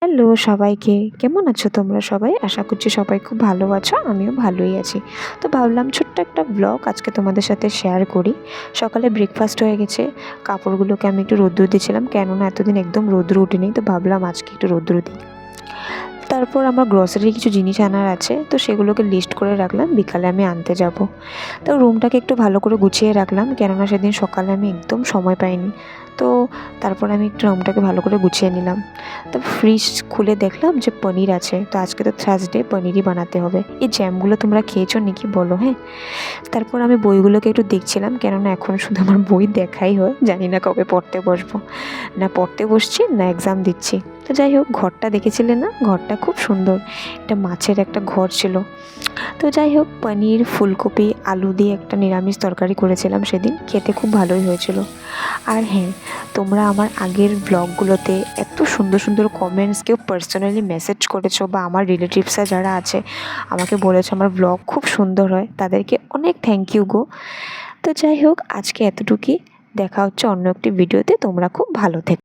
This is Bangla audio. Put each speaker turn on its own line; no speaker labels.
হ্যালো সবাইকে, কেমন আছো তোমরা সবাই? আশা করছি সবাই খুব ভালো আছো, আমিও ভালোই আছি। তো ভাবলাম ছোট্ট একটা ব্লগ আজকে তোমাদের সাথে শেয়ার করি। সকালে ব্রেকফাস্ট হয়ে গেছে, কাপড়গুলোকে আমি একটু রোদ্দুর দিয়েছিলাম, কেননা এতদিন একদম রোদ্দুর উঠেনি, তো ভাবলাম আজকে একটু রোদ্দুর দিই। তারপর আমার গ্রসারির কিছু জিনিস আনার আছে, তো সেগুলোকে লিস্ট করে রাখলাম, বিকালে আমি আনতে যাব। তো রুমটাকে একটু ভালো করে গুছিয়ে রাখলাম, কেননা সেদিন সকালে আমি একদম সময় পাইনি। তো তারপর আমি একটু রুমটাকে ভালো করে গুছিয়ে নিলাম। তো ফ্রিজ খুলে দেখলাম যে পনির আছে, তো আজকে তো থার্সডে, পনিরই বানাতে হবে। এই জ্যামগুলো তোমরা খেয়েছো নাকি বলো, হ্যাঁ? তারপর আমি বইগুলোকে একটু দেখছিলাম, কেননা এখন শুধু আমার বই দেখাই হয়, জানি না কবে পড়তে বসবো। না পড়তে বসছি না এক্সাম দিচ্ছি। তো যাই হোক, ঘরটা দেখেছিলে না? ঘরটা খুব সুন্দর, এটা মাছের একটা ঘর ছিল। তো যাই হোক, পনির, ফুলকপি, আলু দিয়ে একটা নিরামিষ তরকারি করেছিলাম সেদিন, খেতে খুব ভালোই হয়েছিল। আর হ্যাঁ, তোমরা আমার আগের ব্লগগুলোতে এত সুন্দর সুন্দর কমেন্টস, কেউ পার্সোনালি মেসেজ করেছো, বা আমার রিলেটিভসরা যারা আছে আমাকে বলেছো আমার ব্লগ খুব সুন্দর হয়, তাদেরকে অনেক থ্যাংক ইউ গো। তো যাই হোক, আজকে এতটুকুই। দেখা হচ্ছে অন্য একটি ভিডিওতে। তোমরা খুব ভালো থেকো।